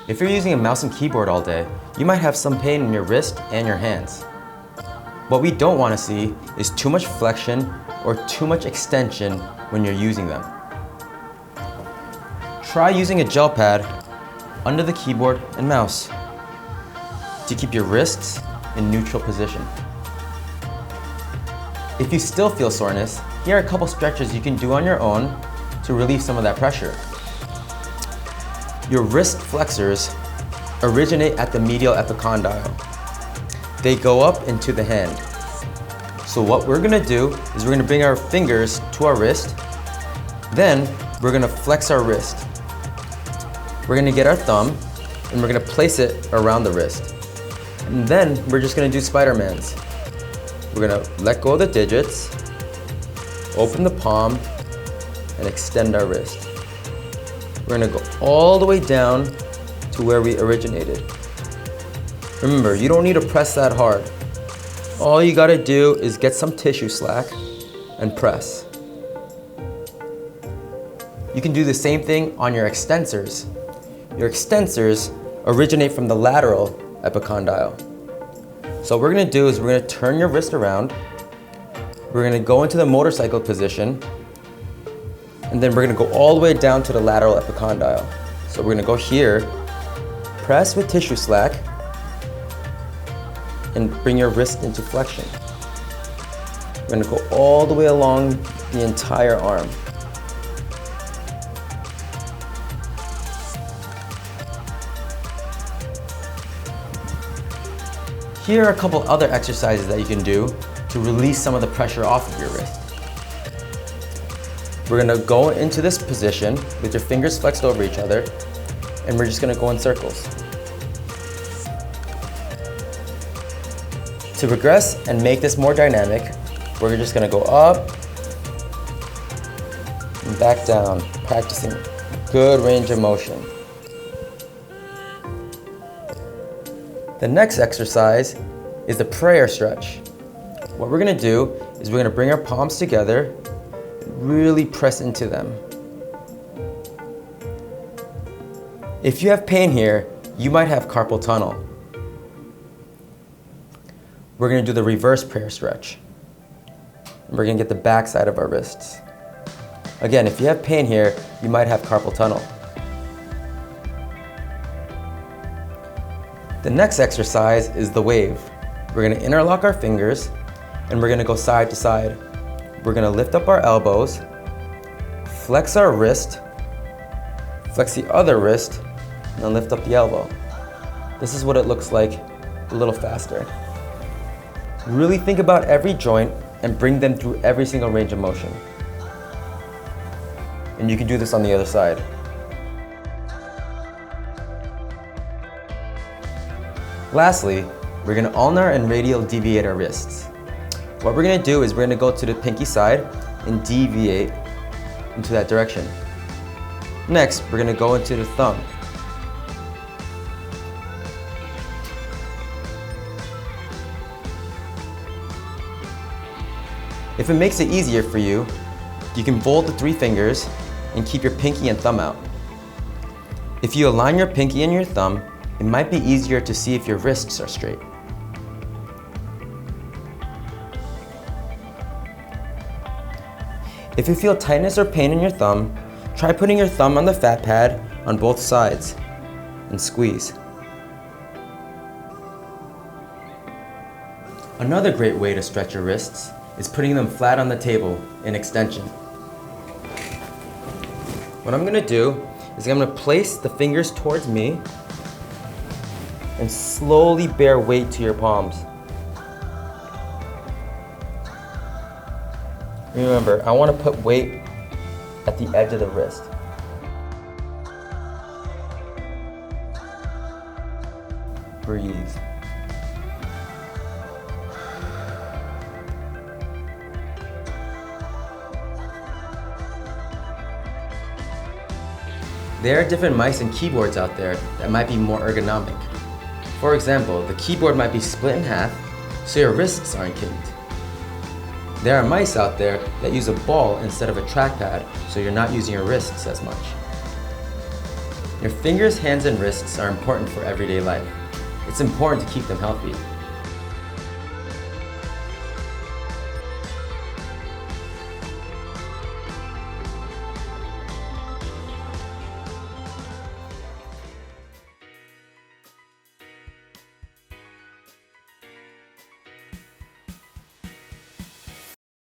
If you're using a mouse and keyboard all day, you might have some pain in your wrist and your hands. What we don't want to see is too much flexion or too much extension when you're using them. Try using a gel pad under the keyboard and mouse to keep your wrists in neutral position. If you still feel soreness, here are a couple stretches you can do on your own to relieve some of that pressure. Your wrist flexors originate at the medial epicondyle. They go up into the hand. So what we're gonna do is we're gonna bring our fingers to our wrist, then we're gonna flex our wrist. We're gonna get our thumb and we're gonna place it around the wrist. And then we're just gonna do Spider-Mans. We're gonna let go of the digits, open the palm, and extend our wrist. We're gonna go all the way down to where we originated. Remember, you don't need to press that hard. All you gotta do is get some tissue slack and press. You can do the same thing on your extensors. Your extensors originate from the lateral epicondyle. So what we're gonna do is we're gonna turn your wrist around, we're gonna go into the motorcycle position, and then we're gonna go all the way down to the lateral epicondyle. So we're gonna go here, press with tissue slack, and bring your wrist into flexion. We're gonna go all the way along the entire arm. Here are a couple other exercises that you can do to release some of the pressure off of your wrist. We're gonna go into this position with your fingers flexed over each other, and we're just gonna go in circles. To progress and make this more dynamic, we're just gonna go up and back down, practicing good range of motion. The next exercise is the prayer stretch. What we're gonna do is we're gonna bring our palms together, really press into them. If you have pain here, you might have carpal tunnel. We're gonna do the reverse prayer stretch. We're gonna get the back side of our wrists. Again, if you have pain here, you might have carpal tunnel. The next exercise is the wave. We're gonna interlock our fingers and we're gonna go side to side. We're gonna lift up our elbows, flex our wrist, flex the other wrist, and then lift up the elbow. This is what it looks like a little faster. Really think about every joint and bring them through every single range of motion. And you can do this on the other side. Lastly, we're gonna ulnar and radial deviate our wrists. What we're gonna do is we're gonna go to the pinky side and deviate into that direction. Next, we're gonna go into the thumb. If it makes it easier for you, you can fold the 3 fingers and keep your pinky and thumb out. If you align your pinky and your thumb, it might be easier to see if your wrists are straight. If you feel tightness or pain in your thumb, try putting your thumb on the fat pad on both sides and squeeze. Another great way to stretch your wrists is putting them flat on the table in extension. What I'm gonna do is I'm gonna place the fingers towards me and slowly bear weight to your palms. Remember, I want to put weight at the edge of the wrist. Breathe. There are different mice and keyboards out there that might be more ergonomic. For example, the keyboard might be split in half so your wrists aren't kinked. There are mice out there that use a ball instead of a trackpad so you're not using your wrists as much. Your fingers, hands, and wrists are important for everyday life. It's important to keep them healthy.